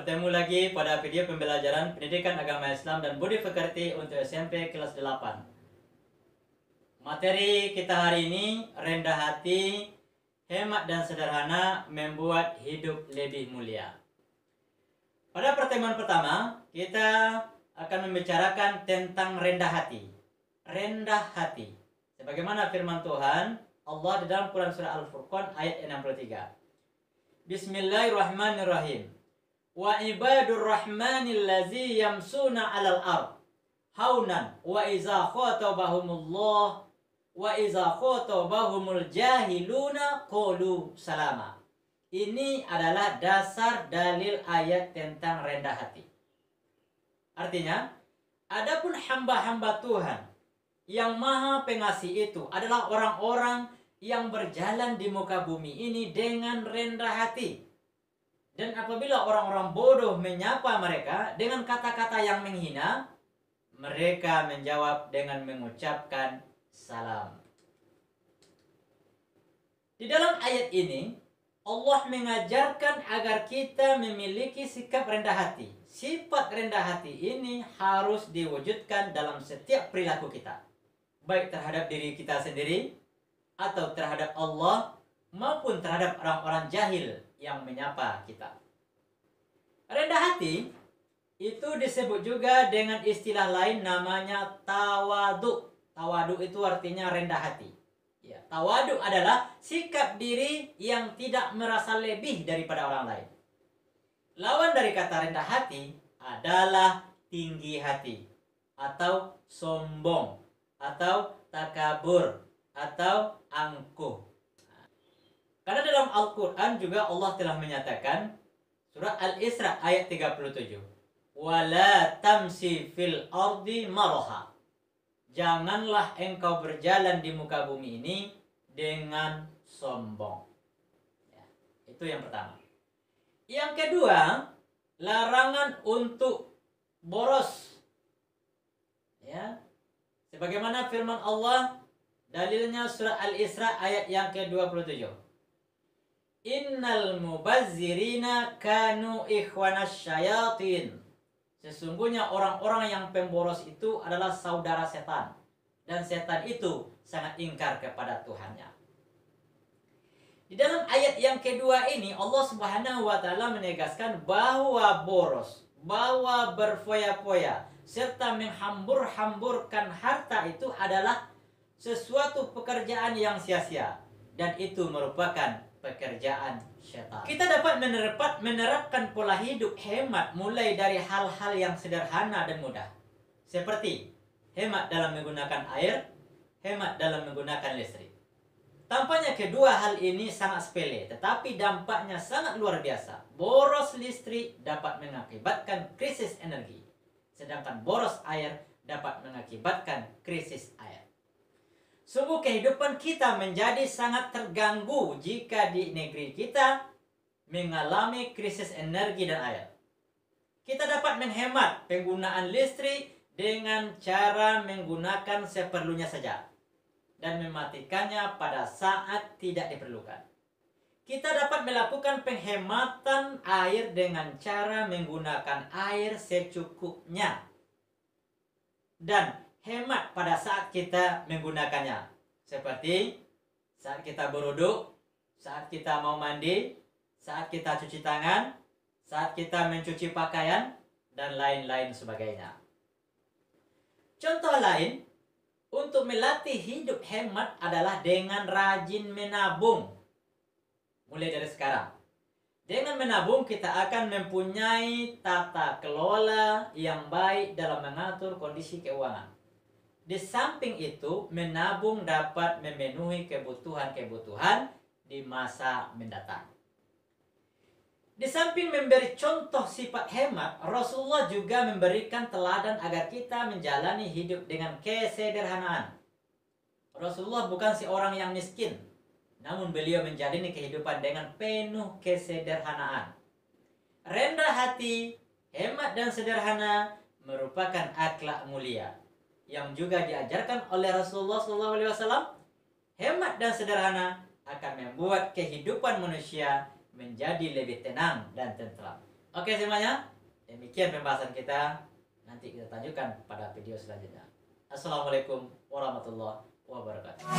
bertemu lagi pada video pembelajaran Pendidikan Agama Islam dan Budi Pekerti untuk SMP kelas 8. Materi kita hari ini, rendah hati, hemat dan sederhana membuat hidup lebih mulia. Pada pertemuan pertama, kita akan membicarakan tentang rendah hati. Rendah hati. Sebagaimana firman Tuhan, Allah di dalam Quran Surah Al-Furqan ayat 63. Bismillahirrahmanirrahim. Wa ibadur rahmanil ladzi yamsuna 'alal ard haunan wa iza khatabahumul jahiluna qalu salama. Ini adalah dasar dalil ayat tentang rendah hati. Artinya, adapun hamba-hamba Tuhan yang Maha Pengasih itu adalah orang-orang yang berjalan di muka bumi ini dengan rendah hati. Dan apabila orang-orang bodoh menyapa mereka dengan kata-kata yang menghina, mereka menjawab dengan mengucapkan salam. Di dalam ayat ini, Allah mengajarkan agar kita memiliki sikap rendah hati. Sifat rendah hati ini harus diwujudkan dalam setiap perilaku kita, baik terhadap diri kita sendiri, atau terhadap Allah, maupun terhadap orang-orang jahil yang menyapa kita. Rendah hati itu disebut juga dengan istilah lain namanya tawadu. Tawadu itu artinya rendah hati. Ya, tawadu adalah sikap diri yang tidak merasa lebih daripada orang lain. Lawan dari kata rendah hati adalah tinggi hati, atau sombong, atau takabur, atau angkuh. Karena dalam Al-Quran juga Allah telah menyatakan, surah Al-Isra ayat 37, wala tamsi fil ardi maraha. Janganlah engkau berjalan di muka bumi ini dengan sombong. Ya, itu yang pertama. Yang kedua, larangan untuk boros. Ya, sebagaimana firman Allah, dalilnya surah Al-Isra ayat yang ke-27. Innal mubazzirina kanu ikhwanas syayatin. Sesungguhnya orang-orang yang pemboros itu adalah saudara setan, dan setan itu sangat ingkar kepada Tuhannya. Di dalam ayat yang kedua ini, Allah Subhanahu wa taala menegaskan bahwa boros, bahwa berfoya-foya serta menghambur-hamburkan harta itu adalah sesuatu pekerjaan yang sia-sia, dan itu merupakan pekerjaan syaitan. Kita dapat menerapkan pola hidup hemat mulai dari hal-hal yang sederhana dan mudah, seperti hemat dalam menggunakan air, hemat dalam menggunakan listrik. Tampaknya kedua hal ini sangat sepele, tetapi dampaknya sangat luar biasa. Boros listrik dapat mengakibatkan krisis energi, sedangkan boros air dapat mengakibatkan krisis air. Sungguh kehidupan kita menjadi sangat terganggu jika di negeri kita mengalami krisis energi dan air. Kita dapat menghemat penggunaan listrik dengan cara menggunakan seperlunya saja dan mematikannya pada saat tidak diperlukan. Kita dapat melakukan penghematan air dengan cara menggunakan air secukupnya dan hemat pada saat kita menggunakannya, seperti saat kita berwudu, saat kita mau mandi, saat kita cuci tangan, saat kita mencuci pakaian, dan lain-lain sebagainya. Contoh lain untuk melatih hidup hemat adalah dengan rajin menabung. Mulai dari sekarang, dengan menabung kita akan mempunyai tata kelola yang baik dalam mengatur kondisi keuangan. Di samping itu, menabung dapat memenuhi kebutuhan-kebutuhan di masa mendatang. Di samping memberi contoh sifat hemat, Rasulullah juga memberikan teladan agar kita menjalani hidup dengan kesederhanaan. Rasulullah bukan seorang yang miskin, namun beliau menjalani kehidupan dengan penuh kesederhanaan. Rendah hati, hemat dan sederhana merupakan akhlak mulia yang juga diajarkan oleh Rasulullah SAW. Hemat dan sederhana akan membuat kehidupan manusia menjadi lebih tenang dan tentram. Oke semuanya, demikian pembahasan kita. Nanti kita lanjutkan pada video selanjutnya. Assalamualaikum warahmatullahi wabarakatuh.